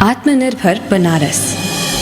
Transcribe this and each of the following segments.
आत्मनिर्भर Banaras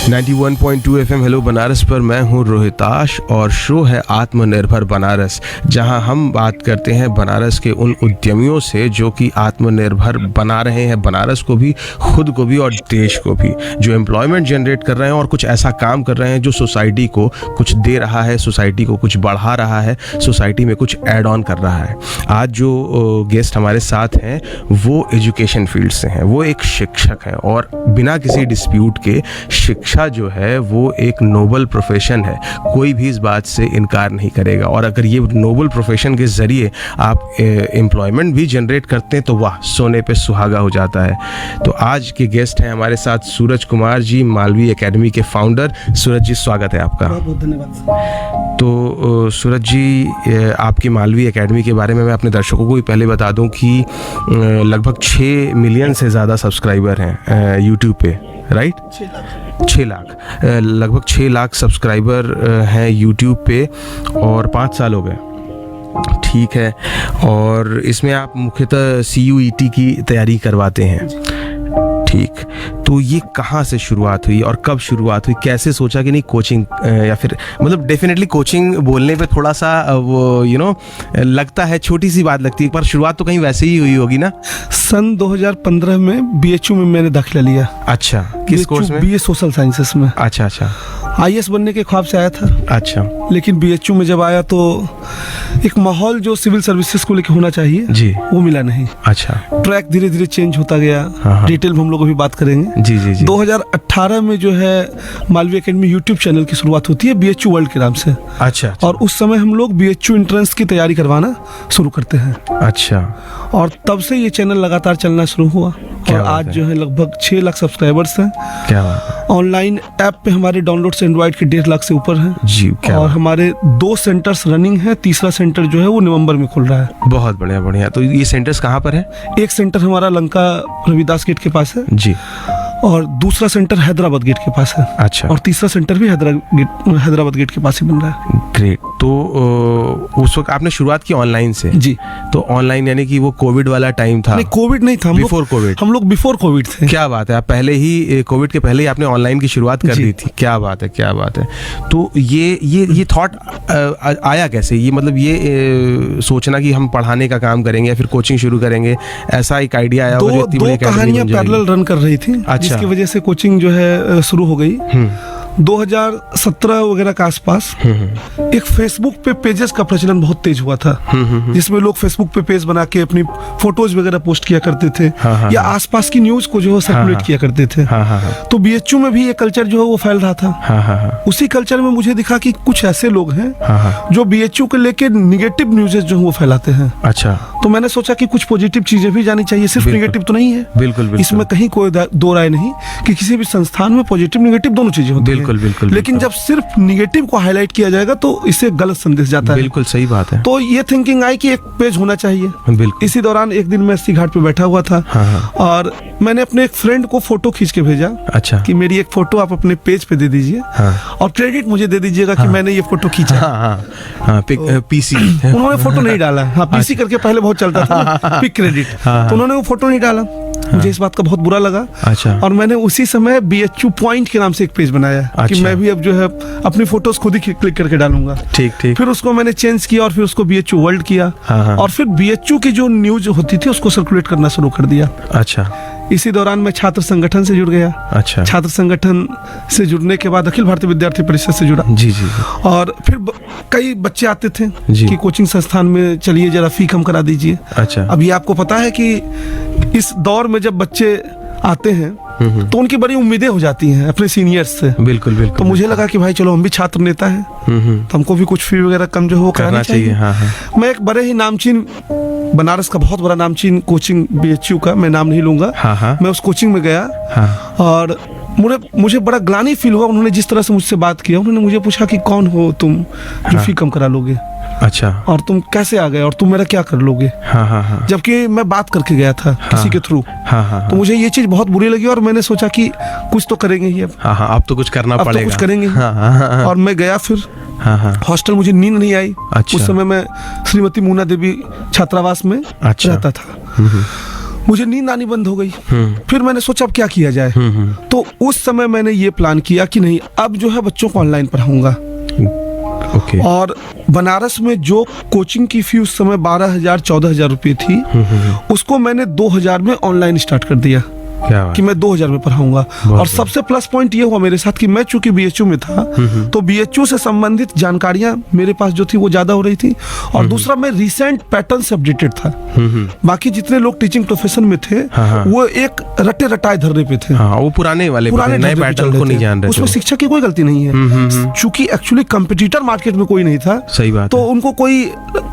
91.2 FM hello Banaras पर मैं हूं रोहिताश और शो है आत्मनिर्भर बनारस, जहां हम बात करते हैं बनारस के उन उद्यमियों से जो कि आत्मनिर्भर बना रहे हैं बनारस को भी, खुद को भी और देश को भी, जो एम्प्लॉयमेंट जनरेट कर रहे हैं और कुछ ऐसा काम कर रहे हैं जो सोसाइटी को कुछ दे रहा है, सोसाइटी को कुछ बढ़ा रहा है, सोसाइटी में कुछ ऐड ऑन कर रहा है। आज जो गेस्ट हमारे साथ हैं वो एजुकेशन फील्ड से हैं, वो एक शिक्षक हैं और बिना किसी डिस्प्यूट के शिक्षा जो है वो एक नोबल प्रोफेशन है, कोई भी इस बात से इनकार नहीं करेगा। और अगर ये नोबल प्रोफेशन के ज़रिए आप एम्प्लॉयमेंट भी जनरेट करते हैं तो वाह, सोने पे सुहागा हो जाता है। तो आज के गेस्ट हैं हमारे साथ सूरज कुमार जी, मालवी एकेडमी के फाउंडर। सूरज जी, स्वागत है आपका। बहुत बहुत धन्यवाद। तो सूरज जी, आपकी मालवी एकेडमी के बारे में मैं अपने दर्शकों को भी पहले बता दूं कि लगभग 6 मिलियन से ज़्यादा सब्सक्राइबर हैं यूट्यूब पे, राइट? 6 लाख, लगभग 6 लाख सब्सक्राइबर हैं यूट्यूब पे और 5 साल हो गए, ठीक है। और इसमें आप मुख्यतः CUET की तैयारी करवाते हैं, ठीक। तो ये कहाँ से शुरुआत हुई और कब शुरुआत हुई? कैसे सोचा कि नहीं कोचिंग, या फिर मतलब डेफिनेटली कोचिंग बोलने पे थोड़ा सा वो लगता है, छोटी सी बात लगती है, पर शुरुआत तो कहीं वैसे ही हुई होगी ना? सन 2015 में BHU में मैंने दाखिला लिया। अच्छा, किस कोर्स में? BA सोशल साइंसेस में। अच्छा। IAS बनने के ख्वाब से आया था। अच्छा। लेकिन BHU में जब आया तो एक माहौल जो सिविल सर्विसेज को लेकर होना चाहिए जी, वो मिला नहीं। अच्छा। ट्रैक धीरे धीरे चेंज होता गया। हाँ। डिटेल में हम लोग अभी बात करेंगे। जी। 2018 में जो है मालवी एकेडमी यूट्यूब चैनल की शुरुआत होती है BHU वर्ल्ड के नाम से। अच्छा। और उस समय हम लोग BHU एंट्रेंस की तैयारी करवाना शुरू करते हैं। अच्छा। और तब से ये चैनल लगातार चलना शुरू हुआ और आज जो है लगभग 6 लाख सब्सक्राइबर्स हैं। क्या बात। ऑनलाइन ऐप पे हमारे डाउनलोड से एंड्रॉइड के 1.5 लाख से ऊपर हैं जी। क्या और हमारे 2 सेंटर्स रनिंग है, तीसरा सेंटर जो है वो नवंबर में खुल रहा है। बहुत बढ़िया। तो ये सेंटर्स कहाँ पर है? एक सेंटर हमारा लंका रविदास गेट के पास है जी, और दूसरा सेंटर हैदराबाद गेट के पास है। अच्छा। और तीसरा सेंटर भी हैदराबाद गेट के पास ही बन रहा है। ग्रेट। तो उस वक्त आपने शुरुआत की ऑनलाइन से? जी। तो ऑनलाइन यानी कि वो कोविड वाला टाइम था? नहीं, कोविड नहीं था, बिफोर कोविड। हम लोग बिफोर कोविड थे। क्या बात है, आप पहले ही कोविड के पहले ही आपने ऑनलाइन की शुरुआत कर दी थी। क्या बात है। तो ये थॉट आया कैसे? ये मतलब ये सोचना कि हम पढ़ाने का काम करेंगे या फिर कोचिंग शुरू करेंगे, ऐसा एक आइडिया आया? दो कहानियां पैरेलल रन कर रही थी। अच्छा। जिसकी वजह से कोचिंग जो है शुरू हो गई। 2017 वगैरह के आसपास एक फेसबुक पे पेजेस का प्रचलन बहुत तेज हुआ था, जिसमें लोग फेसबुक पे पेज बना के अपनी फोटोज वगैरह पोस्ट किया करते थे। या आसपास की न्यूज को जो है सर्कुलेट किया करते थे। तो BHU में भी ये कल्चर जो है वो फैल रहा था। उसी कल्चर में मुझे दिखा कि कुछ ऐसे लोग हैं जो BHU को लेके निगेटिव न्यूज़ जो है वो फैलाते हैं। अच्छा। तो मैंने सोचा कि कुछ पॉजिटिव चीजें भी जानी चाहिए, सिर्फ निगेटिव तो नहीं है। बिल्कुल। इसमें कहीं कोई दो राय नहीं कि किसी भी संस्थान में पॉजिटिव निगेटिव दोनों चीजें होती हैं। बिल्कुल। लेकिन जब सिर्फ निगेटिव को हाईलाइट किया जाएगा तो इससे गलत संदेश जाता है। बिल्कुल सही बात है। तो ये थिंकिंग आई कि एक पेज होना चाहिए। बिल्कुल। इसी दौरान एक दिन मैं अस्सी घाट पे बैठा हुआ था। और मैंने अपने एक फ्रेंड को फोटो खींच के भेजा। अच्छा। कि मेरी एक फोटो आप अपने पेज पे दे दीजिए और क्रेडिट मुझे दे दीजिएगा कि मैंने ये फोटो खींचा। PC। उन्होंने फोटो नहीं डाला। PC करके पहले बहुत चलता था, पिक क्रेडिट। तो उन्होंने वो फोटो नहीं डाला। मुझे इस बात का बहुत बुरा लगा। अच्छा। और मैंने उसी समय BHU पॉइंट के नाम से एक पेज बनाया। अच्छा। कि मैं भी अब जो है अपनी फोटोज खुद ही क्लिक करके डालूंगा। ठीक। फिर उसको मैंने चेंज किया और फिर उसको BHU वर्ल्ड किया। और फिर BHU की जो न्यूज होती थी उसको सर्कुलेट करना शुरू कर दिया। अच्छा। इसी दौरान मैं छात्र संगठन से जुड़ गया। अच्छा। छात्र संगठन से जुड़ने के बाद अखिल भारतीय विद्यार्थी परिषद से जुड़ा। जी। और फिर कई बच्चे आते थे कि कोचिंग संस्थान में चलिए जरा फी कम करा दीजिए। अच्छा। अब ये आपको पता है कि इस दौर में जब बच्चे आते हैं तो उनकी बड़ी उम्मीदें हो जाती हैं अपने सीनियर्स से। बिल्कुल। तो मुझे लगा कि भाई चलो हम भी छात्र नेता हैं, तो हमको भी कुछ फी वगैरह कम जो है वो कराना चाहिए। मैं एक बड़े ही नामचीन, बनारस का बहुत बड़ा नामचीन कोचिंग BHU का, मैं नाम नहीं लूंगा, मैं उस कोचिंग में गया। और मुझे बड़ा ग्लानि फील हुआ। उन्होंने जिस तरह से मुझसे बात किया, उन्होंने मुझे पूछा कि कौन हो तुम जो फी कम करा लोगे। अच्छा। और तुम कैसे आ गए और तुम मेरा क्या कर लोगे? जबकि मैं बात करके गया था किसी के थ्रू। तो मुझे ये चीज बहुत बुरी लगी और मैंने सोचा कि कुछ तो करेंगे ही अब तो कुछ करना पड़ेगा, तो कुछ करेंगे। और मैं गया फिर हॉस्टल, मुझे नींद नहीं आई। उस समय मैं श्रीमती मुन्ना देवी छात्रावास में रहता था। मुझे नींद आनी बंद हो गई। फिर मैंने सोचा अब क्या किया जाए। तो उस समय मैंने ये प्लान किया कि नहीं, अब जो है बच्चों को ऑनलाइन पढ़ाऊंगा। ओके। और बनारस में जो कोचिंग की फी उस समय 12,000 14,000 रुपये थी, उसको मैंने 2,000 में ऑनलाइन स्टार्ट कर दिया कि मैं 2,000 में पढ़ाऊंगा। और सबसे प्लस पॉइंट ये हुआ मेरे साथ कि मैं चूंकि बीएचयू में था, तो बीएचयू से संबंधित जानकारियां मेरे पास जो थी वो ज्यादा हो रही थी। और दूसरा, मैं रिसेंट पैटर्न से अपडेटेड था। बाकी जितने लोग टीचिंग प्रोफेशन में थे, वो एक रटे रटाए धरने पे थे। वो पुराने वाले नए पैटर्न को नहीं जान रहे। उसमें शिक्षक की कोई गलती नहीं है, चूंकि एक्चुअली कंपटीटर मार्केट में कोई नहीं था। सही बात। तो उनको कोई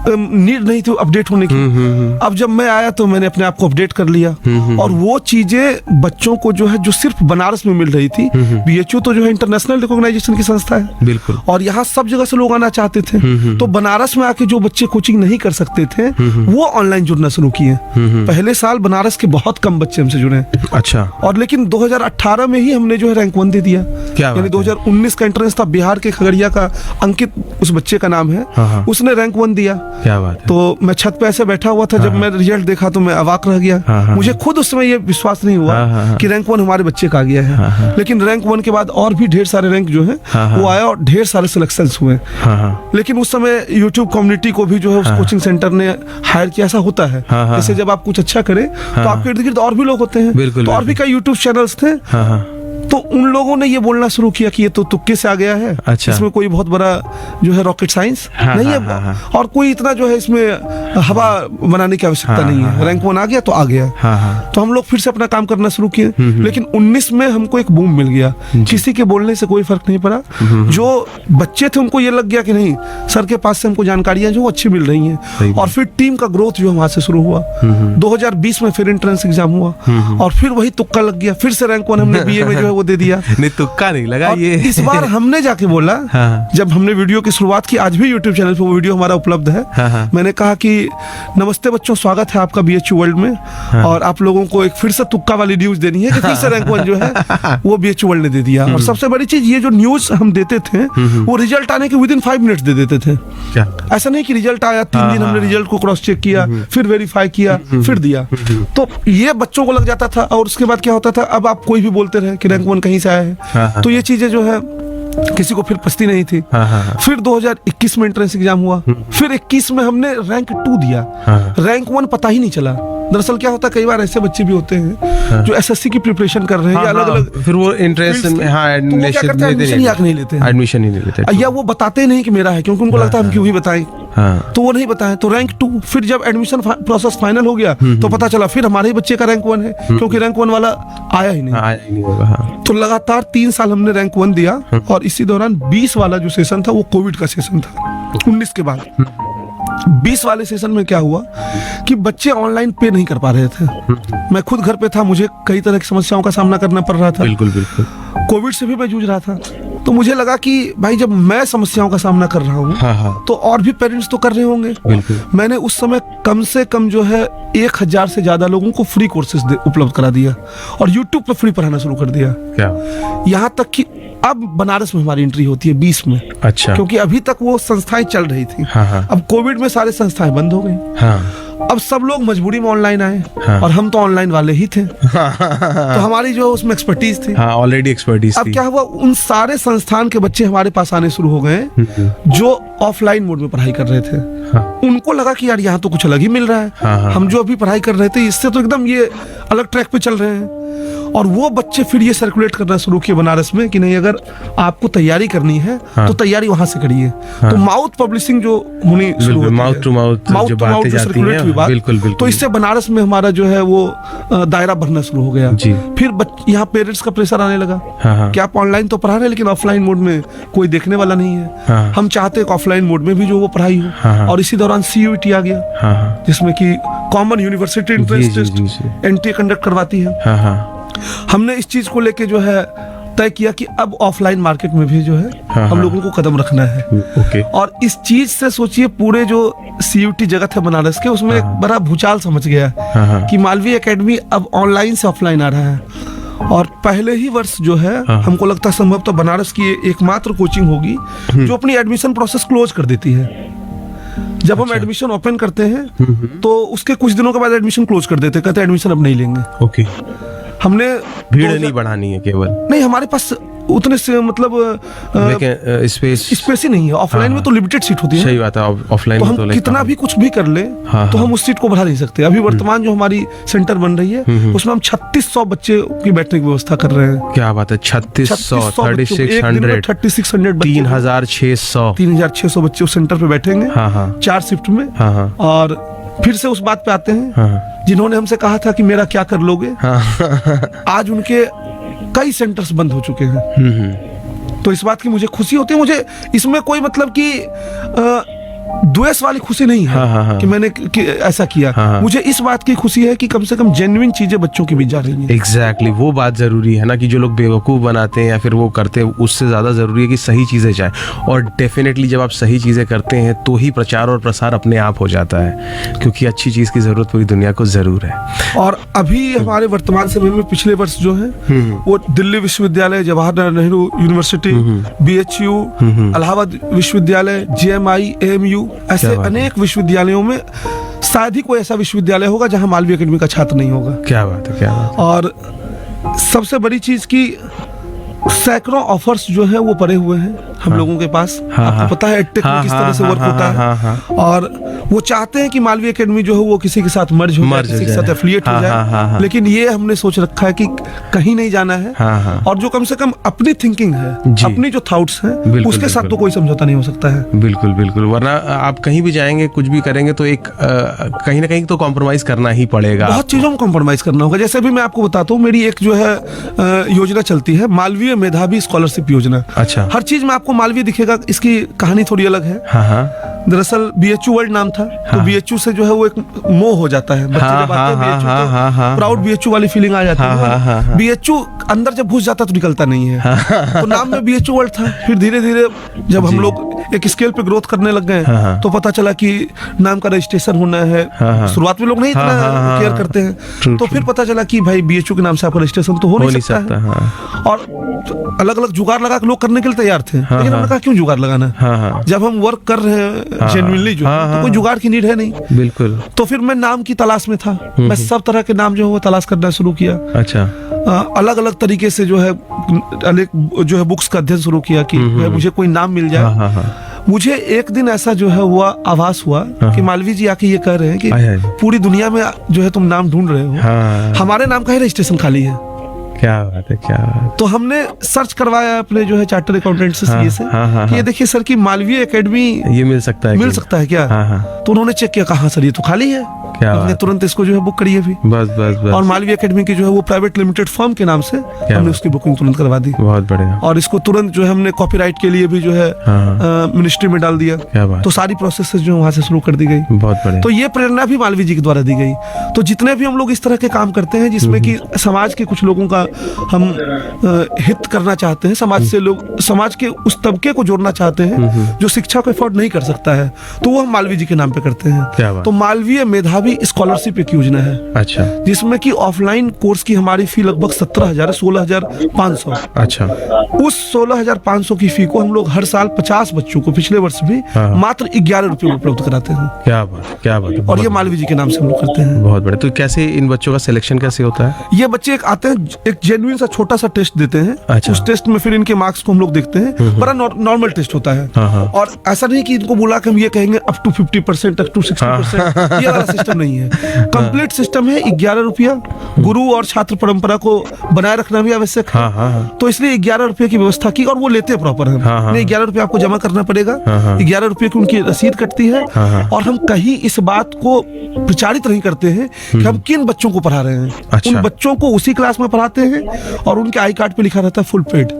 नीड नहीं थी अपडेट होने की। अब जब मैं आया तो मैंने अपने आप को अपडेट कर लिया। और वो चीजें बच्चों को जो है, जो सिर्फ बनारस में मिल रही थी, बीएचयू तो जो है इंटरनेशनल रिकॉग्नाइजेशन की संस्था है, बिल्कुल, और यहाँ सब जगह से लोग आना चाहते थे। तो बनारस में आके जो बच्चे कोचिंग नहीं कर सकते थे, वो ऑनलाइन जुड़ना शुरू किए। पहले साल बनारस के बहुत कम बच्चे हमसे जुड़े। अच्छा। और लेकिन 2018 में ही हमने जो है रैंक 1 दे दिया। यानी 2019 का एंट्रेंस था, बिहार के खगड़िया का अंकित उस बच्चे का नाम है, उसने रैंक 1 दिया। क्या बात है। तो मैं छत पे ऐसे बैठा हुआ था, जब मैं रिजल्ट देखा तो मैं अवाक रह गया। मुझे खुद उस समय ये विश्वास नहीं हुआ कि रैंक 1 हमारे बच्चे का आ गया है। लेकिन रैंक 1 के बाद और भी ढेर सारे रैंक जो है वो आया, और ढेर सारे सिलेक्शंस हुए। लेकिन उस समय यूट्यूब कम्युनिटी को भी जो है उस कोचिंग सेंटर ने हायर किया। ऐसा होता है, जैसे जब आप कुछ अच्छा करें तो आपके इर्द गिर्द और भी लोग होते हैं। तो और भी कई यूट्यूब चैनल्स थे। तो उन लोगों ने ये बोलना शुरू किया कि ये तो तुक्के से आ गया है। अच्छा। इसमें कोई बहुत बड़ा जो है रॉकेट साइंस नहीं है। और कोई इतना जो है इसमें हवा बनाने की आवश्यकता नहीं है। रैंक 1 आ गया तो आ गया। तो हम लोग फिर से अपना काम करना शुरू किए। लेकिन 19 में हमको एक बूम मिल गया। किसी के बोलने से कोई फर्क नहीं पड़ा। जो बच्चे थे उनको ये लग गया कि नहीं, सर के पास से हमको जानकारियां जो अच्छी मिल रही हैं। और फिर टीम का ग्रोथ जो वहां से शुरू हुआ। 2020 में फिर एंट्रेंस एग्जाम हुआ, और फिर वही तुक्का लग गया। फिर से रैंक 1 हमने बीए में जो है वो दे दिया। नहीं, तुक्का नहीं लगा ये। इस बार हमने जाके बोला, जब हमने वीडियो की शुरुआत की, आज भी यूट्यूब चैनल पे वो वीडियो हमारा उपलब्ध है। मैंने कहा कि नमस्ते बच्चों, स्वागत है आपका बीएचयू वर्ल्ड में। और आप लोगों को एक फिर से तुक्का वाली न्यूज देनी है कि फिर से रैंक 1 जो है वो बीएचयू वर्ल्ड ने दे दिया। और सबसे बड़ी चीज, ये जो न्यूज हम देते थे वो रिजल्ट आने के विदिन 5 मिनट्स दे देते थे। ऐसा नहीं कि रिजल्ट आया 3 दिन हमने रिजल्ट को क्रॉस चेक किया, फिर वेरीफाई किया, फिर दिया। तो ये बच्चों को लग जाता था। और उसके बाद क्या होता था, अब आप कोई भी बोलते रहे कि रैंक 1 कहीं से आया है, तो ये चीजें जो है किसी को फिर पछती नहीं थी। फिर 2021 में एंट्रेंस एग्जाम हुआ। फिर 21 में हमने रैंक 2 दिया। रैंक 1 पता ही नहीं चला। दरअसल क्या होता है, कई बार ऐसे बच्चे भी होते हैं जो एसएससी की प्रिपरेशन कर रहे हैं, या अलग अलग, फिर वो इंटरेस्ट में एडमिशन ही नहीं लेते, या वो बताते नहीं कि मेरा है, क्योंकि उनको लगता है हम क्यों ही बताएं। तो वो नहीं बताएं। तो रैंक 2, फिर जब एडमिशन प्रोसेस फाइनल हो गया तो पता चला फिर हमारे ही बच्चे का रैंक 1 है, क्योंकि रैंक 1 वाला आया ही नहीं होगा। तो लगातार 3 साल हमने रैंक 1 दिया। और इसी दौरान 20 वाला जो सेशन था वो कोविड का सेशन था, 19 के बाद। 20 वाले सेशन में क्या हुआ कि बच्चे ऑनलाइन पे नहीं कर पा रहे थे। मैं खुद घर पे था, मुझे कई तरह की समस्याओं का सामना करना पड़ रहा था। बिल्कुल बिल्कुल। कोविड से भी मैं जूझ रहा था। तो मुझे लगा कि भाई, जब मैं समस्याओं का सामना कर रहा हूँ तो और भी पेरेंट्स तो कर रहे होंगे। मैंने उस समय कम से कम जो है 1000 से ज्यादा लोगों को फ्री कोर्सेज उपलब्ध करा दिया, और यूट्यूब पर फ्री पढ़ाना शुरू कर दिया। यहाँ तक कि अब बनारस में हमारी एंट्री होती है 20 में। अच्छा। क्योंकि अभी तक वो संस्थाएं चल रही थी। अब कोविड में सारे संस्थाएं बंद हो गई। अब सब लोग मजबूरी में ऑनलाइन आए। और हम तो ऑनलाइन वाले ही थे। तो हमारी जो उसमें एक्सपर्टीज थी, ऑलरेडी एक्सपर्टीज अब थी। क्या हुआ, उन सारे संस्थान के बच्चे हमारे पास आने शुरू हो गए जो ऑफलाइन मोड में पढ़ाई कर रहे थे। उनको लगा कि यार यहाँ तो कुछ अलग ही मिल रहा है। हम जो अभी पढ़ाई कर रहे थे इससे तो एकदम ये अलग ट्रैक पे चल रहे हैं। और वो बच्चे फिर ये सर्कुलेट करना शुरू किए बनारस में कि नहीं, अगर आपको तैयारी करनी है तो तैयारी वहां से करिए। तो माउथ पब्लिशिंग जो होनी शुरू होती है, माउथ टू माउथ जो बातें जाती हैं, बिल्कुल बिल्कुल। तो इससे बनारस में हमारा जो है वो दायरा बढ़ना शुरू हो गया। फिर यहाँ पेरेंट्स का प्रेशर आने लगा कि आप ऑनलाइन तो पढ़ा रहे हैं लेकिन ऑफलाइन मोड में कोई देखने वाला नहीं है। हम चाहते हैं ऑफलाइन मोड में भी जो वो पढ़ाई हो। और इसी दौरान CUET आ गया, जिसमें कि common university entrance test NTA conduct करवाती है। हमने इस चीज को लेके जो है तय किया कि अब ऑफलाइन मार्केट में भी जो है हम लोगों को कदम रखना है। और इस चीज से सोचिए, पूरे जो CUET जगत है बनारस के, उसमें एक बड़ा भूचाल समझ गया कि मालवीय एकेडमी अब ऑनलाइन से ऑफलाइन आ रहा है। और पहले ही वर्ष जो है हमको लगता है संभवतः बनारस की एकमात्र कोचिंग होगी जो अपनी एडमिशन प्रोसेस क्लोज कर देती है। जब हम एडमिशन ओपन करते हैं तो उसके कुछ दिनों के बाद एडमिशन क्लोज कर देते हैं, कहते हैं एडमिशन अब नहीं लेंगे। ओके। हमने भीड़ नहीं बढ़ानी है केवल, नहीं, हमारे पास उतने से मतलब लेकिन स्पेस ही नहीं है। ऑफलाइन में तो लिमिटेड सीट होती है। सही बात है, ऑफलाइन तो में हम तो कितना भी कुछ भी कर ले तो हम उस सीट को बढ़ा नहीं सकते। अभी वर्तमान जो हमारी सेंटर बन रही है उसमें हम 3600 बच्चे की बैठने की व्यवस्था कर रहे हैं। क्या बात है, 3600 3600 3600 बच्चे उस सेंटर पे बैठेंगे। 4 शिफ्ट में। और फिर से उस बात पे आते हैं जिन्होंने हमसे कहा था कि मेरा क्या कर लोगे, आज उनके कई सेंटर्स बंद हो चुके हैं। तो इस बात की मुझे खुशी होती है। मुझे इसमें कोई मतलब कि द्वेष वाली खुशी नहीं है कि मैंने ऐसा किया। मुझे इस बात की खुशी है कि कम से कम जेन्युइन चीजें बच्चों के बीच जा रही हैं। एग्जैक्टली, वो बात जरूरी है ना, कि जो लोग बेवकूफ़ बनाते हैं या फिर वो करते हैं, उससे ज़्यादा ज़रूरी है कि सही चीज़ें जाए। और डेफिनेटली जब आप सही चीज़ें करते हैं तो ही प्रचार और प्रसार अपने आप हो जाता है, क्योंकि अच्छी चीज़ की ज़रूरत पूरी दुनिया को ज़रूर है। और अभी हमारे वर्तमान समय में पिछले वर्ष जो है वो दिल्ली विश्वविद्यालय, जवाहरलाल नेहरू यूनिवर्सिटी, BHU, इलाहाबाद विश्वविद्यालय, JMI, AMU, ऐसे अनेक विश्वविद्यालयों में शायद ही कोई ऐसा विश्वविद्यालय होगा जहां मालवीय एकेडमी का छात्र नहीं होगा। क्या बात है, क्या बात है। और सबसे बड़ी चीज की सैकड़ों ऑफर्स जो है वो पड़े हुए हैं हम लोगों के पास। आपको पता है एडटेक में किस तरह से वर्क होता है। और वो चाहते हैं कि मालवीय एकेडमी जो है वो किसी के साथ मर्ज हो जाए, किसी के साथ एफिलिएट हो जाए। लेकिन ये हमने सोच रखा है कि कहीं नहीं जाना है। और जो कम से कम अपनी थिंकिंग है, अपनी जो थॉट्स हैं, उसके साथ तो कोई समझौता नहीं हो सकता है। बिल्कुल बिल्कुल, वरना आप कहीं भी जाएंगे, कुछ भी करेंगे तो एक कहीं ना कहीं तो कॉम्प्रोमाइज करना ही पड़ेगा। बहुत चीजों में कॉम्प्रोमाइज करना होगा। जैसे भी मैं आपको बताता हूँ, मेरी एक जो है योजना चलती है, मालवीय मेधावी स्कॉलरशिप योजना। अच्छा। हर चीज में आपको मालवीय दिखेगा, इसकी कहानी थोड़ी अलग है। दरअसल BHU वर्ल्ड नाम था, तो BHU से जो है वो एक मोह हो जाता है। बच्चे जब आते हैं BHU तो प्राउड BHU वाली फीलिंग आ जाती है। BHU अंदर जब घुस जाता तो निकलता नहीं है। तो नाम में BHU वर्ल्ड था। फिर धीरे धीरे जब हम लोग एक स्केल पे ग्रोथ करने लग गए तो पता चला कि नाम का रजिस्ट्रेशन होना है। शुरुआत में लोग नहीं इतना केयर करते हैं, तो फिर पता चला कि भाई BHU के नाम से आपका रजिस्ट्रेशन तो हो नहीं सकता है। और अलग अलग जुगाड़ लगा के लोग करने के लिए तैयार थे, लेकिन हमने कहा क्यों जुगाड़ लगाना, जब हम वर्क कर रहे हैं जेन्युइनली जो तो कोई जुगाड़ की नीड है नहीं। बिल्कुल। तो फिर मैं नाम की तलाश में था। मैं सब तरह के नाम जो है वो तलाश करना शुरू किया। अच्छा। अलग अलग तरीके से जो है जो है बुक्स का अध्ययन शुरू किया कि मुझे कोई नाम मिल जाए। मुझे एक दिन ऐसा जो है हुआ, आभास हुआ कि मालवीय जी आके ये कह रहे हैं कि पूरी दुनिया में जो है तुम नाम ढूंढ रहे हो, हमारे नाम का ही रजिस्ट्रेशन खाली है। क्या बात है, क्या बात। तो हमने सर्च करवाया अपने जो है चार्टर अकाउंटेंट से CA से कि ये देखिए सर कि मालवीय एकेडमी ये मिल सकता है क्या। तो उन्होंने चेक किया, कहाँ सर ये तो खाली है। हमने तुरंत इसको जो है बुक करी है अभी। बस। और मालवीय एकेडमी की जो है वो प्राइवेट लिमिटेड फर्म के नाम से हमने उसकी बुकिंग तुरंत करवा दी। बहुत बढ़िया। और इसको तुरंत जो है हमने कॉपीराइट के लिए भी जो है मिनिस्ट्री में डाल दिया। क्या बात। तो सारी प्रोसेस जो वहाँ से शुरू कर दी गई। बहुत बढ़िया। तो ये प्रेरणा भी मालवीय जी के द्वारा दी गई। तो जितने भी हम लोग इस तरह के काम करते हैं जिसमें कि समाज के कुछ लोगों का हम हित करना चाहते हैं, समाज के उस तबके को जोड़ना चाहते हैं जो शिक्षा को अफोर्ड नहीं कर सकता है, तो वो हम मालवीय जी के नाम पे करते हैं। तो मालवीय मेधावी स्कॉलरशिप एक योजना है। अच्छा। जिसमें कि ऑफलाइन कोर्स की हमारी फी लगभग 16,500। अच्छा। उस 16,500 की फी को हम लोग हर साल 50 बच्चों को पिछले वर्ष भी मात्र 11 रुपए में उपलब्ध कराते हैं। क्या बात, क्या बात। और ये मालवीय जी के नाम से हम लोग करते हैं। बहुत बढ़िया। तो कैसे इन बच्चों का सिलेक्शन कैसे होता है? ये बच्चे आते हैं, एक जेन्युइन सा छोटा सा टेस्ट देते हैं। अच्छा। उस टेस्ट में फिर इनके मार्क्स को हम लोग देखते हैं। बड़ा नॉर्मल टेस्ट होता है। और ऐसा नहीं कि इनको बुला के हम ये कहेंगे अप टू 50%, अप टू 60%, ये वाला सिस्टम नहीं है। कंप्लीट सिस्टम है। 11 रुपया। गुरु और छात्र परंपरा को बनाए रखना भी आवश्यक है। तो इसलिए 11 रुपये की व्यवस्था की, और वो लेते हैं प्रॉपर है। 11 रुपये आपको जमा करना पड़ेगा। 11 रुपये की उनकी रसीद कटती है। और हम कहीं इस बात को प्रचारित नहीं करते हैं कि हम किन बच्चों को पढ़ा रहे हैं। अच्छा। उन बच्चों को उसी क्लास में पढ़ाते हैं और उनके आई कार्ड पे लिखा रहता है फुल पेड।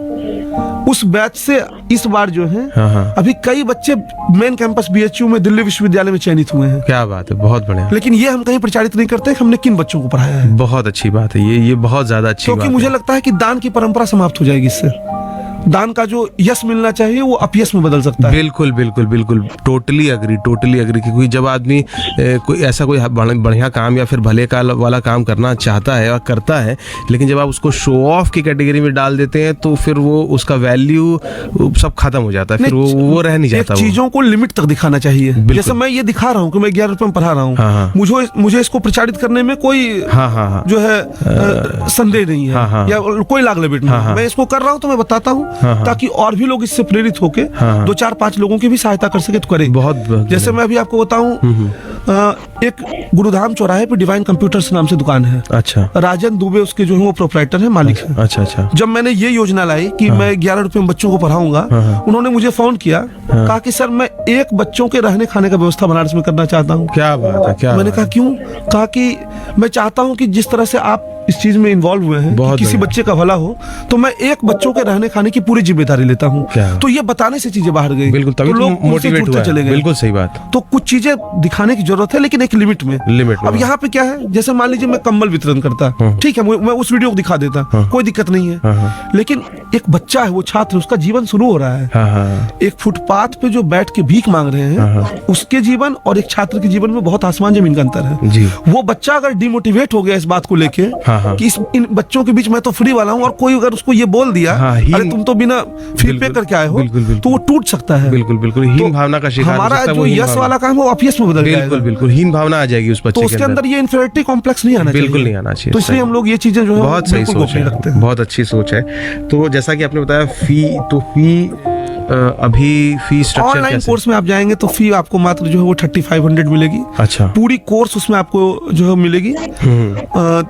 उस बैच से इस बार जो है अभी कई बच्चे मेन कैंपस BHU में दिल्ली विश्वविद्यालय में चयनित हुए हैं। क्या बात है, बहुत बढ़िया। लेकिन ये हम कहीं प्रचारित नहीं करते हमने किन बच्चों को पढ़ाया है। बहुत अच्छी बात है, ये बहुत ज्यादा अच्छी बात है। क्योंकि मुझे लगता है कि दान की परंपरा समाप्त हो जाएगी इससे। दान का जो यश मिलना चाहिए वो अपयश में बदल सकता है। बिल्कुल बिल्कुल बिल्कुल, टोटली अग्री क्योंकि जब आदमी कोई ऐसा कोई बढ़िया काम या फिर भले का वाला काम करना चाहता है और करता है, लेकिन जब आप उसको शो ऑफ की कैटेगरी में डाल देते हैं तो फिर वो उसका वैल्यू सब खत्म हो जाता है, फिर वो रह नहीं जाता। चीजों को लिमिट तक दिखाना चाहिए। जैसे मैं ये दिखा रहा हूँ कि मैं 11 रुपए में पढ़ा रहा हूँ, मुझे इसको प्रचारित करने में कोई जो है संदेह नहीं है या कोई लाग लपेट नहीं। मैं इसको कर रहा हूँ तो मैं बताता हूँ ताकि और भी लोग इससे प्रेरित होके 2, 4, 5 लोगों की भी सहायता कर सके तो करें। बहुत जैसे मैं अभी आपको बताऊं, एक गुरुधाम चौराहे पे डिवाइन कंप्यूटर्स नाम से दुकान है। अच्छा। राजन दुबे उसके जो है वो प्रोप्राइटर है, मालिक है। अच्छा। जब मैंने ये योजना लाई कि मैं 11 रुपए में बच्चों को पढ़ाऊंगा, उन्होंने मुझे फोन किया, कहा कि सर मैं एक बच्चों के रहने खाने का व्यवस्था बनारस में करना चाहता हूँ। क्या बात है, क्या? मैंने कहा क्यों? कहा कि मैं चाहता हूँ कि जिस तरह से आप इस चीज में इन्वॉल्व हुए हैं कि किसी बच्चे का भला हो, तो मैं एक बच्चों के रहने खाने की पूरी जिम्मेदारी लेता हूँ। तो ये बताने से चीजें बाहर गई। बिल्कुल, तभी तो लोग मोटिवेट हुए। चले गए। बिल्कुल सही बात। तो कुछ चीजें दिखाने की जरूरत है, लेकिन एक लिमिट में। अब यहाँ पे क्या है, जैसे मान लीजिए मैं कंबल वितरण करता, ठीक है, मैं उस वीडियो को दिखा देता, कोई दिक्कत नहीं है। लेकिन एक बच्चा है, वो छात्र, उसका जीवन शुरू हो रहा है। एक फुटपाथ पे जो बैठ के भीख मांग रहे हैं, उसके जीवन और एक छात्र के जीवन में बहुत आसमान जमीन का अंतर है। वो बच्चा अगर डिमोटिवेट हो गया इस बात को लेके कि इन बच्चों के बीच मैं तो फ्री वाला हूँ, और कोई अगर उसको ये बोल दिया अरे तुम तो बिना फी पे करके आए हो, तो वो टूट सकता है। बिल्कुल हीन भावना का शिकार। हमारा जो यश वाला काम है वो अपयश में बदल जाएगा। बिल्कुल हीन भावना आ जाएगी उस बच्चे के अंदर। तो उसके अंदर ये इन्फीरियरिटी कॉम्प्लेक्स नहीं आना चाहिए। बिल्कुल नहीं आना चाहिए। तो इसलिए हम लोग ये चीजें जो है बहुत सही सोच है, बहुत अच्छी सोच है। तो जैसा कि आपने बताया फी अभी फी स्ट्रक्चर ऑनलाइन कोर्स में आप जाएंगे तो फी आपको मात्र जो है वो 3500 मिलेगी। अच्छा। पूरी कोर्स उसमें आपको जो है मिलेगी।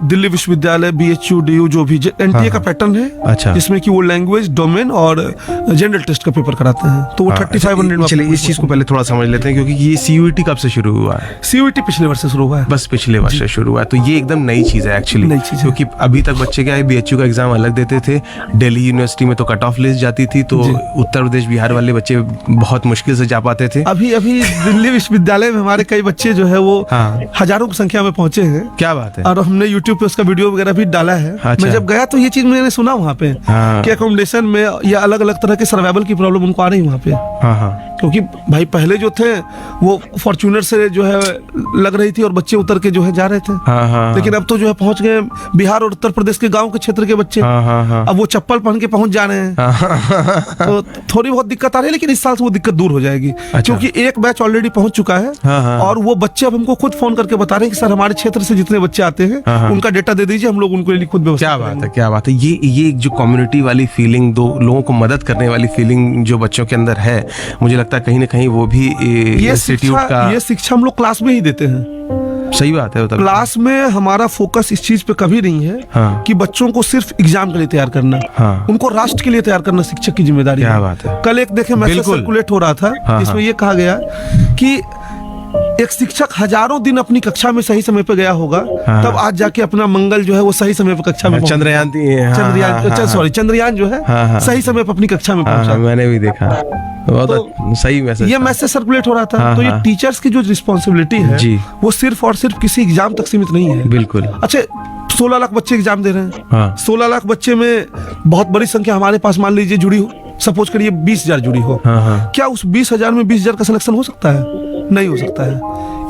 दिल्ली विश्वविद्यालय, BHU, DU जो भी NTA का पैटर्न है। अच्छा। जिसमें कि वो लैंग्वेज, डोमेन और जनरल टेस्ट का पेपर कराते हैं, तो वो 3500 में। चलिए इस चीज को पहले थोड़ा समझ लेते हैं, क्योंकि ये CUET कब से शुरू हुआ है? CUET पिछले वर्ष से शुरू हुआ है। बस पिछले वर्ष से शुरू हुआ है, तो ये एकदम नई चीज है एक्चुअली। नई चीज है, क्योंकि अभी तक बच्चे क्या है, BHU का एग्जाम अलग देते थे, दिल्ली यूनिवर्सिटी में तो कट ऑफ लिस्ट जाती थी, तो उत्तर प्रदेश बिहार वाले बच्चे बहुत मुश्किल से जा पाते थे। अभी दिल्ली विश्वविद्यालय में हमारे कई बच्चे जो है वो हजारों की संख्या में पहुंचे हैं। क्या बात है। और हमने YouTube पे उसका वीडियो वगैरह भी डाला है। अच्छा। मैं जब गया तो ये चीज मैंने सुना वहाँ पे कि अकोमोडेशन में या अलग अलग तरह के सर्वाइवल की प्रॉब्लम उनको आ रही है वहाँ पे। क्योंकि भाई पहले जो थे वो फॉर्च्यूनर से जो है लग रही थी और बच्चे उतर के जो है जा रहे थे। लेकिन अब तो जो है पहुंच गए बिहार और उत्तर प्रदेश के गांव के क्षेत्र के बच्चे। अब वो चप्पल पहन के पहुंच जा रहे हैं। तो थोड़ी बहुत दिक्कत आ रही है, लेकिन इस साल से वो दिक्कत दूर हो जाएगी। अच्छा। क्योंकि एक बैच ऑलरेडी पहुंच चुका है। और वो बच्चे अब हमको खुद फोन करके बता रहे हैं कि सर हमारे क्षेत्र से जितने बच्चे आते हैं उनका डेटा दे दीजिए, हम लोग उनको खुद व्यवस्था। क्या बात है, क्या बात है। ये जो कम्युनिटी वाली फीलिंग, दो लोगों को मदद करने वाली फीलिंग जो बच्चों के अंदर है, मुझे लगता है कहीं ना कहीं वो भी ये शिक्षा हम लोग क्लास में ही देते हैं। सही बात है। क्लास में हमारा फोकस इस चीज पे कभी नहीं है कि बच्चों को सिर्फ एग्जाम के लिए तैयार करना। उनको राष्ट्र के लिए तैयार करना शिक्षक की जिम्मेदारी है। क्या बात है। कल एक देखे मैसेज सर्कुलेट हो रहा था, जिसमें ये कहा गया कि एक शिक्षक हजारों दिन अपनी कक्षा में सही समय पे गया होगा, तब आज जाके अपना मंगल जो है वो सही समय पे कक्षा में चंद्रयान जो है सही समय पे अपनी कक्षा में पहुंचा। मैंने भी देखा, बहुत सही मैसेज। ये मैसेज सर्कुलेट हो रहा था। तो ये टीचर्स की जो रिस्पॉन्सिबिलिटी है वो सिर्फ और सिर्फ किसी एग्जाम तक सीमित नहीं है। बिल्कुल। अच्छा, 16 लाख बच्चे एग्जाम दे रहे हैं। 16 लाख बच्चे में बहुत बड़ी संख्या हमारे पास मान लीजिए जुड़ी हो, सपोज करिए 20,000 जुड़ी हो। क्या उस 20,000 में 20,000 का सिलेक्शन हो सकता है? नहीं हो सकता है।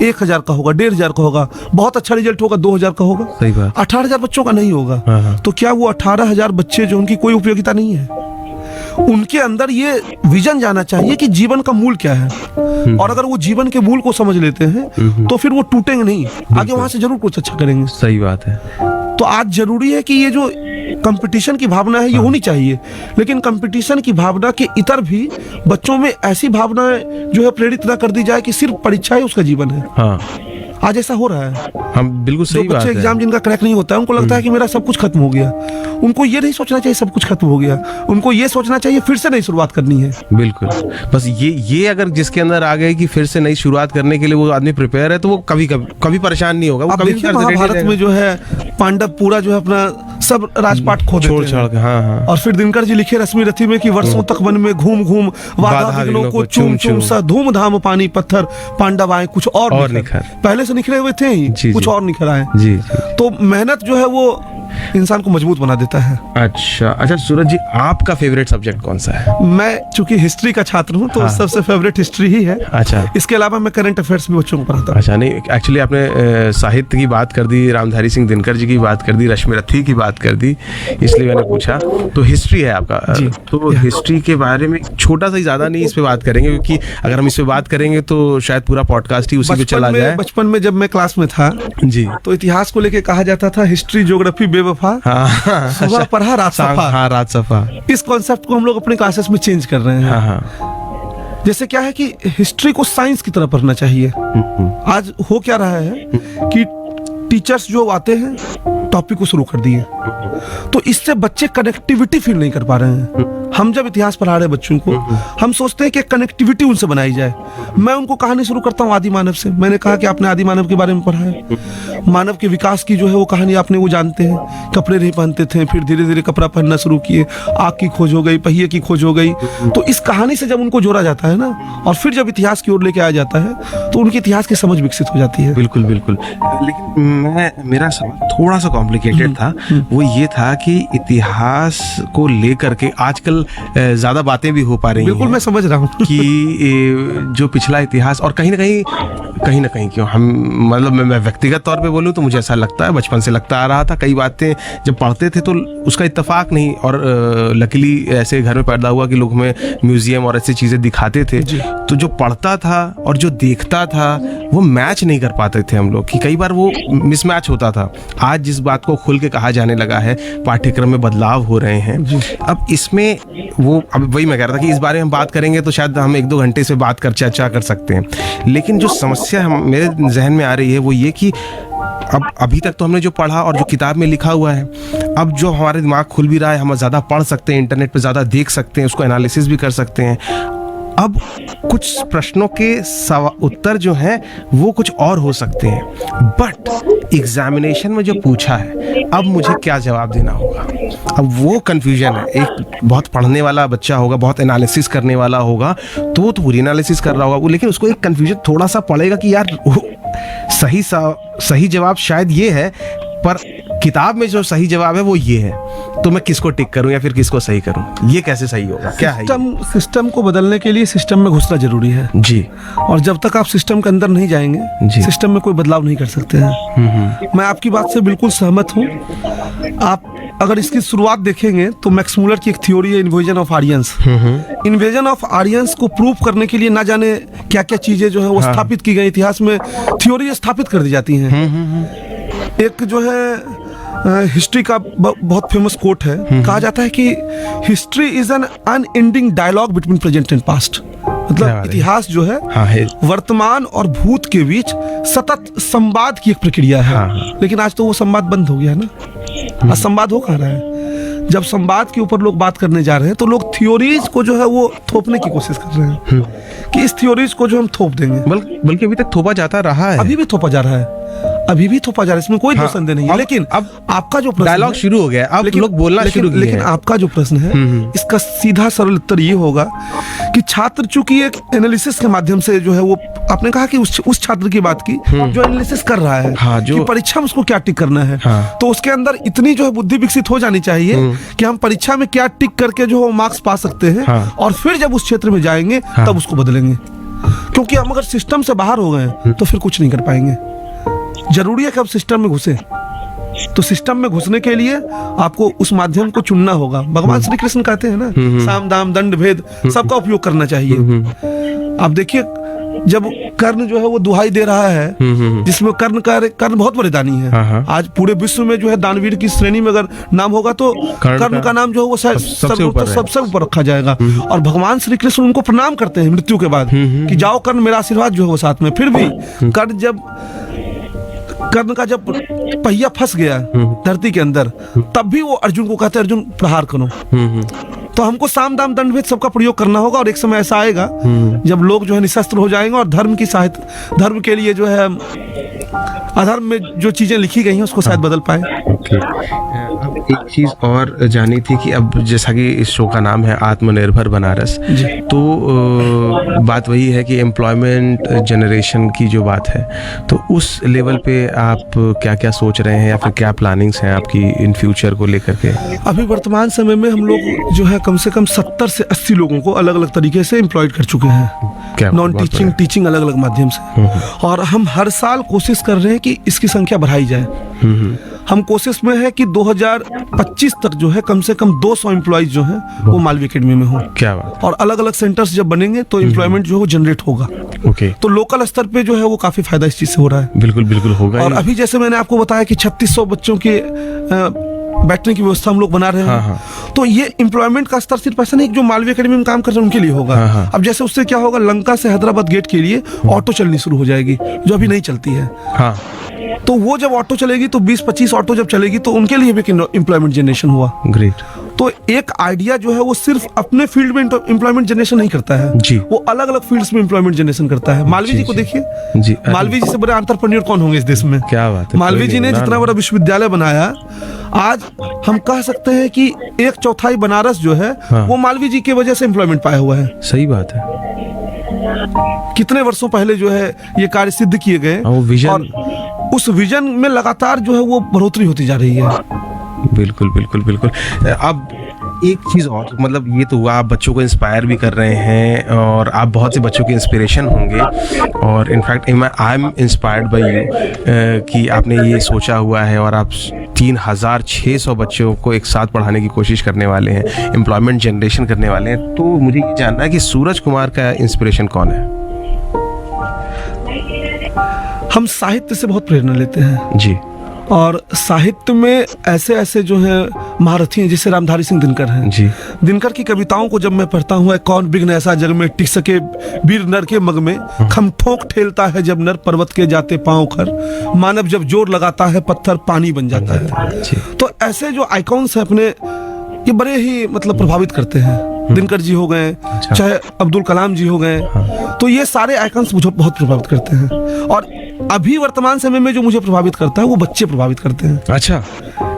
1,000 का होगा, 1,500 का होगा, बहुत अच्छा रिजल्ट होगा 2,000 का होगा। सही बात। 18,000 बच्चों का नहीं होगा। तो क्या वो 18,000 बच्चे जो उनकी कोई उपयोगिता नहीं है? उनके अंदर ये विजन जाना चाहिए कि जीवन का मूल क्या है। और अगर वो जीवन के मूल को समझ लेते हैं तो फिर वो टूटेंगे नहीं, आगे वहां से जरूर कुछ अच्छा करेंगे। सही बात है। तो आज जरूरी है कि ये जो कंपटीशन की भावना है ये होनी चाहिए, लेकिन कंपटीशन की भावना के इतर भी बच्चों में ऐसी भावनाएं जो है प्रेरित न कर दी जाए कि सिर्फ परीक्षा ही उसका जीवन है। आज ऐसा हो रहा है। हम बिल्कुल सही बात है। बच्चे एग्जाम जिनका क्रैक नहीं होता है, उनको लगता है कि मेरा सब कुछ खत्म हो गया। उनको ये नहीं सोचना चाहिए सब कुछ खत्म हो गया, उनको ये सोचना चाहिए फिर से नई शुरुआत करनी है। बिल्कुल। बस ये अगर जिसके अंदर आ गए कि फिर से नई शुरुआत करने के लिए वो आदमी प्रिपेयर है, तो वो कभी परेशान नहीं होगा। वो कभी महाभारत में जो है पांडव पूरा जो है अपना सब राजपाट खो देते हैं। और फिर दिनकर जी लिखे रश्मि रथी में कि वर्षों तक वन में घूम घूम बाधा विघ्नों को चूम चूम सा धूमधाम पानी पत्थर पांडव आए कुछ और निखर। पहले से से निखरे हुए थे ही, जी, कुछ जी। और निखर आए। जी। तो मेहनत जो है वो इंसान को मजबूत बना देता है। अच्छा सूरज जी, आपका फेवरेट सब्जेक्ट कौन सा है? मैं चूंकि हिस्ट्री का छात्र हूँ तो हाँ। सबसे फेवरेट हिस्ट्री ही है। अच्छा इसके अलावा मैं करंट अफेयर्स भी बच्चों को पढ़ाता हूँ। अच्छा, नहीं एक्चुअली आपने साहित्य की बात कर दी, रामधारी सिंह दिनकर जी की बात कर दी, रश्मि रथी की बात कर दी, इसलिए मैंने पूछा। तो हिस्ट्री है आपका जी। तो हिस्ट्री के बारे में छोटा सा ही, ज़्यादा नहीं इस पे बात करेंगे, क्योंकि अगर हम इस पे बात करेंगे तो शायद पूरा पॉडकास्ट ही उसी पे चला जाए। बचपन में जब मैं क्लास में था जी। तो इतिहास को लेके कहा जाता था हिस्ट्री ज्योग्राफी बेवफा, हाँ सुबह पढ़ा रात सफा। हाँ, रात सफा। इस कॉन्सेप्ट को हम लोग अपने क्लासेस में चेंज कर रहे हैं। हाँ हाँ। जैसे क्या है कि हिस्ट्री को साइंस की तरह पढ़ना चाहिए। आज हो क्या रहा है कि टीचर्स जो आते हैं टॉपिक को शुरू कर दिए, तो इससे बच्चे कनेक्टिविटी फील नहीं कर पा रहे हैं। हम जब इतिहास पढ़ा रहे बच्चों को, हम सोचते हैं कि कनेक्टिविटी उनसे बनाई जाए। मैं उनको कहानी शुरू करता हूँ आदि मानव से। मैंने कहा कि आपने आदि मानव के बारे में पढ़ा है, मानव के विकास की जो है वो कहानी आपने वो जानते हैं। कपड़े नहीं पहनते थे, फिर धीरे धीरे कपड़ा पहनना शुरू किए, आग की खोज हो गई, पहिए की खोज हो गई। तो इस कहानी से जब उनको जोड़ा जाता है ना, और फिर जब इतिहास की ओर लेके आया जाता है, तो उनकी इतिहास की समझ विकसित हो जाती है। बिल्कुल बिल्कुल। लेकिन मेरा सवाल थोड़ा सा कॉम्प्लिकेटेड था। वो ये था कि इतिहास को लेकर के आजकल ज्यादा बातें भी हो पा रही बिल्कुल, हैं मैं समझ रहा हूँ कि जो पिछला इतिहास, और कहीं ना कहीं क्यों हम, मतलब मैं व्यक्तिगत तौर पे बोलूँ तो मुझे ऐसा लगता है, बचपन से लगता आ रहा था, कई बातें जब पढ़ते थे तो उसका इत्तेफाक नहीं, और लकीली ऐसे घर में पैदा हुआ कि लोग हमें म्यूजियम और ऐसी चीज़ें दिखाते थे, तो जो पढ़ता था और जो देखता था वो मैच नहीं कर पाते थे हम लोग, कि कई बार वो मिसमैच होता था। आज जिस बात को खुल के कहा जाने लगा है, पाठ्यक्रम में बदलाव हो रहे हैं, अब इसमें वो, अब वही मैं कह रहा था कि इस बारे में हम बात करेंगे तो शायद हम 1-2 घंटे से बात कर चर्चा कर सकते हैं। लेकिन जो समस्या मेरे जहन में आ रही है वो ये कि अब अभी तक तो हमने जो पढ़ा और जो किताब में लिखा हुआ है, अब जो हमारे दिमाग खुल भी रहा है, हम ज़्यादा पढ़ सकते हैं, इंटरनेट पे ज़्यादा देख सकते हैं, उसको एनालिसिस भी कर सकते हैं। अब कुछ प्रश्नों के उत्तर जो हैं वो कुछ और हो सकते हैं, बट एग्जामिनेशन में जो पूछा है, अब मुझे क्या जवाब देना होगा, अब वो कन्फ्यूजन है। एक बहुत पढ़ने वाला बच्चा होगा, बहुत एनालिसिस करने वाला होगा, तो वो तो पूरी एनालिसिस कर रहा होगा वो, लेकिन उसको एक कन्फ्यूजन थोड़ा सा पड़ेगा कि यार सही जवाब शायद ये है, पर किताब में जो सही जवाब है वो ये है, तो मैं किसको टिक करूं या फिर किसको सही करूं, ये कैसे सही होगा, क्या है सिस्टम को बदलने के लिए सिस्टम में घुसना जरूरी है जी। और जब तक आप सिस्टम के अंदर नहीं जाएंगे, सिस्टम में कोई बदलाव नहीं कर सकते हैं। मैं आपकी बात से बिल्कुल सहमत हूँ। आप अगर इसकी शुरुआत देखेंगे तो मैक्स मुलर की एक थ्योरी है, invasion of audience. Invasion of audience को प्रूव करने के लिए ना जाने क्या क्या चीजें जो है वो स्थापित की गई, इतिहास में थ्योरी स्थापित कर दी जाती हैं। एक जो है हिस्ट्री का बहुत फेमस कोट है, कहा जाता है कि history is an unending dialogue between present and past. मतलब इतिहास जो है वर्तमान और भूत के बीच सतत संवाद की एक प्रक्रिया है। लेकिन आज तो वो संवाद बंद हो गया है ना। आज संवाद हो कहाँ रहा है? जब संवाद के ऊपर लोग बात करने जा रहे हैं तो लोग थ्योरीज को जो है वो थोपने की कोशिश कर रहे हैं कि इस थ्योरीज को जो हम थोप देंगे, बल्कि अभी तक थोपा जाता रहा है, अभी भी थोपा जा रहा है, अभी भी थोपा जा रहा है, इसमें कोई दो संदेह नहीं है। लेकिन अब आपका जो प्रश्न डायलॉग शुरू हो गया, अब लोग बोलना शुरू किए हैं। लेकिन आपका जो प्रश्न है इसका सीधा सरल उत्तर ये होगा कि छात्र चूंकि एक एनालिसिस के माध्यम से जो है वो, आपने कहा कि उस छात्र की बात की जो एनालिसिस कर रहा है कि परीक्षा में उसको क्या टिक करना है, तो उसके अंदर इतनी जो है बुद्धि विकसित हो जानी चाहिए कि हम परीक्षा में क्या टिक करके जो मार्क्स पा सकते हैं, और फिर जब उस क्षेत्र में जाएंगे तब उसको बदलेंगे। क्योंकि हम अगर सिस्टम से बाहर हो गए तो फिर कुछ नहीं कर पाएंगे। जरूरी है कि आप सिस्टम में घुसे, तो सिस्टम में घुसने के लिए आपको उस माध्यम को चुनना होगा। भगवान श्री कृष्ण कहते हैं ना, साम दाम दंड भेद सबका उपयोग करना चाहिए। आप देखिए जब कर्ण जो है वो दुहाई दे रहा है, जिसमें कर्ण बहुत बड़े दानी है। आज पूरे विश्व में जो है दानवीर की श्रेणी में अगर नाम होगा तो कर्ण का नाम जो है वो सबसे ऊपर रखा जाएगा। और भगवान श्री कृष्ण उनको प्रणाम करते हैं मृत्यु के बाद कि जाओ कर्ण, मेरा आशीर्वाद जो है वो साथ में। फिर भी कर्ण का जब पहिया फंस गया धरती के अंदर, तब भी वो अर्जुन को कहते हैं अर्जुन प्रहार करो। तो हमको साम दाम दंड भेद सबका प्रयोग करना होगा, और एक समय ऐसा आएगा जब लोग जो है निशस्त्र हो जाएंगे और धर्म के लिए जो है अधर्म में जो चीजें लिखी गई हैं उसको शायद बदल पाए। अब एक चीज़ और जानी थी कि अब जैसा कि इस शो का नाम है आत्मनिर्भर बनारस, जी। तो बात वही है कि एम्प्लॉयमेंट जनरेशन की जो बात है, तो उस लेवल पे आप क्या क्या सोच रहे हैं या फिर क्या प्लानिंग्स हैं आपकी इन फ्यूचर को लेकर के? अभी वर्तमान समय में हम लोग जो है कम से कम 70 से 80 लोगों को अलग अलग तरीके से एम्प्लॉयड कर चुके हैं, क्या नॉन बात टीचिंग, है। टीचिंग अलग अलग माध्यम से। और हम हर साल कोशिश कर रहे हैं कि इसकी संख्या बढ़ाई जाए। हम कोशिश में है कि 2025 तक जो है कम से कम 200 एम्प्लॉयज जो हैं वो मालवी एकेडमी में हो। क्या बात। और अलग अलग सेंटर्स जब बनेंगे तो एम्प्लॉयमेंट जो है वो जनरेट होगा। ओके, तो लोकल स्तर पे जो है वो काफी फायदा इस चीज से हो रहा है। बिल्कुल बिल्कुल होगा और ही। अभी जैसे मैंने आपको बताया कि 3600 बच्चों के बैठने की व्यवस्था हम लोग बना रहे हैं। हाँ। तो ये एम्प्लॉयमेंट का स्तर सिर्फ ऐसा नहीं कि जो मालवी एकेडमी में काम कर रहे हैं उनके लिए होगा। हाँ। अब जैसे उससे क्या होगा, लंका से हैदराबाद गेट के लिए ऑटो चलनी शुरू हो जाएगी जो अभी नहीं चलती है। हाँ, तो वो जब ऑटो चलेगी तो 20-25 ऑटो जब चलेगी तो उनके लिए भी एम्प्लॉयमेंट जनरेशन हुआ। ग्रेट। तो एक आइडिया जो है वो सिर्फ अपने फील्ड में एम्प्लॉयमेंट जनरेशन नहीं करता है जी। वो अलग अलग फील्ड्स में एम्प्लॉयमेंट जनरेशन करता है। मालवी जी को देखिए, जी, अरे मालवी जी से बड़े एंटरप्रेन्योर कौन होंगे इस देश में? क्या बात है। मालवी जी ने जितना बड़ा विश्वविद्यालय बनाया, आज हम कह सकते हैं कि 1/4 बनारस जो है हाँ। वो मालवी जी की वजह से एम्प्लॉयमेंट पाया हुआ है। सही बात है। कितने वर्षों पहले जो है ये कार्य सिद्ध किए गए वो विजन, और उस विजन में लगातार जो है वो बढ़ोतरी होती जा रही है। बिल्कुल बिल्कुल बिल्कुल। अब एक चीज़ और, मतलब ये तो हुआ आप बच्चों को इंस्पायर भी कर रहे हैं और आप बहुत से बच्चों के इंस्पिरेशन होंगे, और in fact I am inspired by you कि आपने ये सोचा हुआ है और आप 3600 बच्चों को एक साथ पढ़ाने की कोशिश करने वाले हैं, एम्प्लॉयमेंट जनरेशन करने वाले हैं। तो मुझे ये जानना है कि सूरज कुमार का इंस्पिरेशन कौन है? हम साहित्य से बहुत प्रेरणा लेते हैं जी। और साहित्य में ऐसे ऐसे जो है महारथी हैं, जैसे रामधारी सिंह दिनकर हैं। जी। दिनकर की कविताओं को जब मैं पढ़ता हूँ, कौन विघ्न ऐसा जग में टिक सके वीर नर के मग में, खम ठोक ठेलता है जब नर पर्वत के जाते पांव खर, मानव जब जोर लगाता है पत्थर पानी बन जाता है। जी। तो ऐसे जो आइकॉन्स हैं अपने, ये बड़े ही मतलब प्रभावित करते हैं। दिनकर जी हो गए, चाहे अब्दुल कलाम जी हो गए, तो ये सारे आइकॉन्स मुझे बहुत प्रभावित करते हैं। और अभी वर्तमान समय में जो मुझे प्रभावित करता है वो बच्चे प्रभावित करते हैं। अच्छा।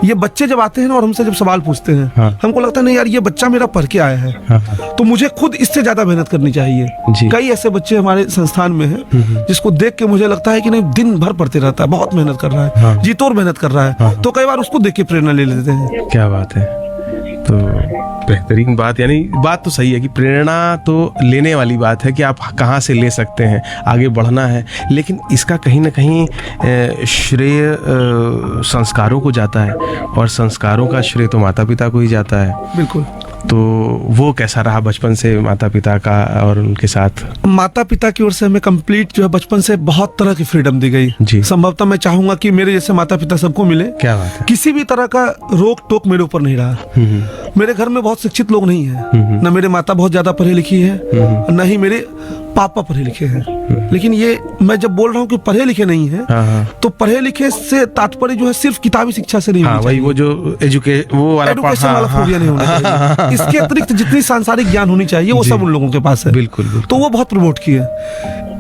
ये बच्चे जब आते हैं ना और हमसे जब सवाल पूछते हैं, हाँ। हमको लगता है नहीं यार, ये बच्चा मेरा पढ़ के आया है, हाँ। तो मुझे खुद इससे ज्यादा मेहनत करनी चाहिए। जी। कई ऐसे बच्चे हमारे संस्थान में हैं जिसको देख के मुझे लगता है कि नहीं, दिन भर पढ़ते रहता है, बहुत मेहनत कर रहा है, हाँ। जी तोड़ मेहनत कर रहा है। हाँ। तो कई बार उसको देख के प्रेरणा ले लेते हैं। क्या बात है। तो बेहतरीन बात, यानी बात तो सही है कि प्रेरणा तो लेने वाली बात है कि आप कहाँ से ले सकते हैं, आगे बढ़ना है, लेकिन इसका कहीं ना कहीं श्रेय संस्कारों को जाता है, और संस्कारों का श्रेय तो माता पिता को ही जाता है। बिल्कुल। तो वो कैसा रहा बचपन से माता पिता का और उनके साथ? माता पिता की ओर से हमें कंप्लीट जो है बचपन से बहुत तरह की फ्रीडम दी गई। जी। संभवतः मैं चाहूंगा कि मेरे जैसे माता पिता सबको मिले। क्या बात है। किसी भी तरह का रोक टोक मेरे ऊपर नहीं रहा। मेरे घर में बहुत शिक्षित लोग नहीं हैं, न मेरे माता बहुत ज्यादा पढ़ी लिखी है, न ही मेरे पापा पढ़े लिखे हैं। लेकिन ये मैं जब बोल रहा हूँ कि पढ़े लिखे नहीं है, तो पढ़े लिखे से तात्पर्य जो है सिर्फ किताबी शिक्षा से नहीं हाँ, होनी वही चाहिए। वो जो एडुकेशन वाला फोबिया नहीं होना चाहिए। इसके अतिरिक्त जितनी सांसारिक ज्ञान होनी चाहिए वो सब उन लोगों के पास है। बिल्कुल। तो वो बहुत प्रमोट किए।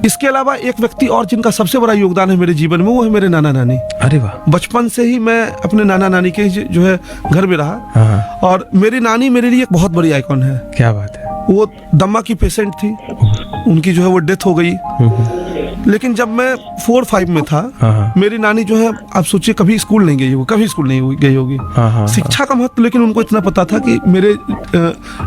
इसके अलावा एक व्यक्ति और जिनका सबसे बड़ा योगदान है मेरे जीवन में, वो है मेरे नाना नानी। अरे वाह। बचपन से ही मैं अपने नाना नानी के जो है घर में रहा, हाँ। और मेरी नानी मेरे लिए एक बहुत बड़ी आइकॉन है। क्या बात है। वो दमा की पेशेंट थी, उनकी जो है वो डेथ हो गई। लेकिन जब मैं 4-5 में था, हाँ। मेरी नानी जो है, आप सोचिए, कभी स्कूल नहीं गई होगी, कभी स्कूल नहीं गई होगी। हाँ। शिक्षा का महत्व लेकिन उनको इतना पता था कि मेरे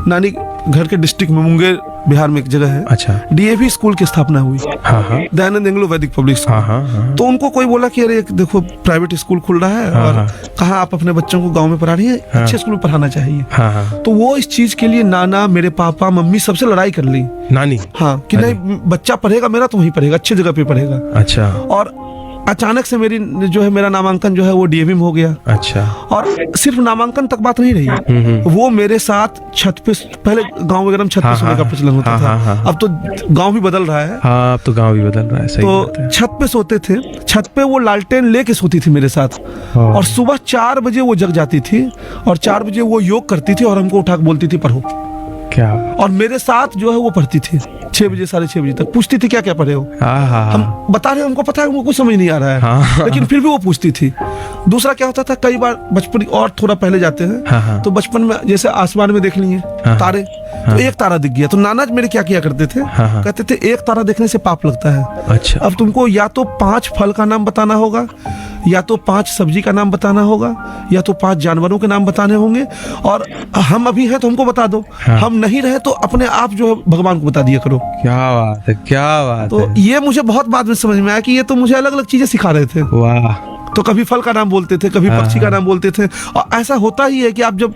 नानी घर के डिस्ट्रिक्ट में, मुंगेर बिहार में एक जगह है, अच्छा, डीएवी स्कूल की स्थापना हुई, हाँ। दयानंद एंग्लो वैदिक पब्लिक स्कूल। हाँ। तो उनको कोई बोला कि अरे देखो प्राइवेट स्कूल खुल रहा है, और कहाँ आप अपने बच्चों को गांव में पढ़ा रही है, अच्छे स्कूल में पढ़ाना चाहिए। हाँ। तो वो इस चीज के लिए नाना, मेरे पापा, मम्मी सबसे लड़ाई कर ली। नानी? हाँ, कि नहीं बच्चा पढ़ेगा मेरा तो वहीं पढ़ेगा, अच्छी जगह पे पढ़ेगा। अच्छा। और अचानक से मेरा नामांकन जो है वो डीएवी में हो गया। अच्छा। और सिर्फ नामांकन तक बात नहीं रही, वो मेरे साथ छत पे, पहले गांव वगैरह में छत पे सोने का प्रचलन होता था। अब तो गांव भी बदल रहा है। हाँ, अब तो गांव भी बदल रहा है। सही बात है। तो छत पे सोते थे, छत पे वो लालटेन लेके सोती थी मेरे साथ, और सुबह 4 बजे वो जग जाती थी, और 4 बजे वो योग करती थी और हमको उठा के बोलती थी पढ़ो। क्या? और मेरे साथ जो है वो पढ़ती थी 6 बजे 6:30 बजे तक, पूछती थी क्या क्या पढ़े हो। हम बता रहे हैं, हमको पता है हमको कुछ समझ नहीं आ रहा है, हाँ। लेकिन फिर भी वो पूछती थी। दूसरा क्या होता था, कई बार बचपन और थोड़ा पहले जाते हैं, हाँ। तो बचपन में जैसे आसमान में देख लिए तारे, तो एक तारा दिख गया तो नाना मेरे क्या किया करते थे, कहते थे एक तारा देखने से पाप लगता है। अच्छा। अब तुमको या तो 5 फल का नाम बताना होगा, या तो 5 सब्जी का नाम बताना होगा, या तो 5 जानवरों के नाम बताने होंगे, और हम अभी हैं तो हमको बता दो, हम नहीं रहे तो अपने आप जो है भगवान को बता दिया करो। क्या बात है, क्या बात तो है। ये मुझे बहुत बाद में समझ में आया कि ये तो मुझे अलग अलग चीजें सिखा रहे थे। वाह। तो कभी फल का नाम बोलते थे, कभी पक्षी का नाम बोलते थे, और ऐसा होता ही है कि आप जब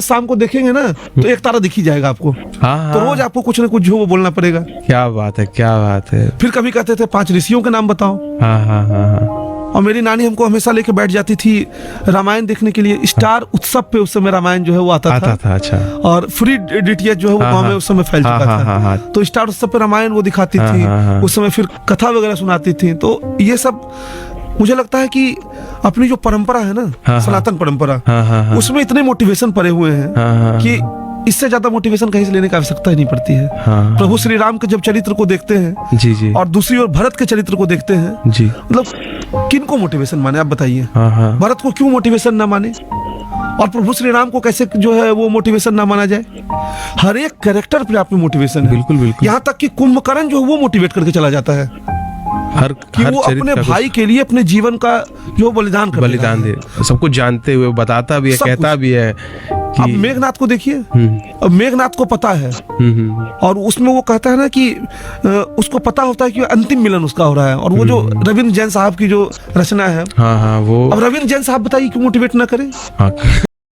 शाम को देखेंगे ना तो एक तारा दिख ही जाएगा आपको। तो रोज आपको कुछ ना कुछ जो वो बोलना पड़ेगा। क्या बात है, क्या बात है। फिर कभी कहते थे 5 ऋषियों के नाम बताओ। हाँ। और मेरी नानी हमको हमेशा लेके बैठ जाती थी रामायण देखने के लिए। स्टार उत्सव पे उस समय रामायण जो है वो आता था। अच्छा। और फ्री डीटीएच जो है वो गांव में उस समय फैल चुका था। तो स्टार उत्सव पे रामायण वो दिखाती थी उस समय, फिर कथा वगैरह सुनाती थी। तो ये सब मुझे लगता है कि अपनी जो परंपरा है ना, सनातन परंपरा, उसमें इतने मोटिवेशन पड़े हुए हैं कि इससे ज्यादा मोटिवेशन कहीं से लेने की आवश्यकता ही नहीं पड़ती है। प्रभु श्री राम के जब चरित्र को देखते हैं जी, और दूसरी ओर भरत के चरित्र को देखते हैं जी, मतलब किन को मोटिवेशन माने आप बताइए। भरत को क्यों मोटिवेशन ना माने, और प्रभु श्री राम को कैसे जो है वो मोटिवेशन ना माना जाए। हर एक कैरेक्टर पे आप में मोटिवेशन है। बिल्कुल। यहाँ तक कि कुंभकर्ण जो वो मोटिवेट करके चला जाता है कि वो अपने भाई के लिए अपने जीवन का जो बलिदान दे, सब कुछ जानते हुए बताता भी है, कहता भी है। अब मेघनाथ को देखिए, अब मेघनाथ को पता है, और उसमें वो कहता है ना कि उसको पता होता है कि अंतिम मिलन उसका हो रहा है। और वो जो रविंद्र जैन साहब की जो रचना है, वो अब रविंद्र जैन साहब बताइए क्यों मोटिवेट ना करें।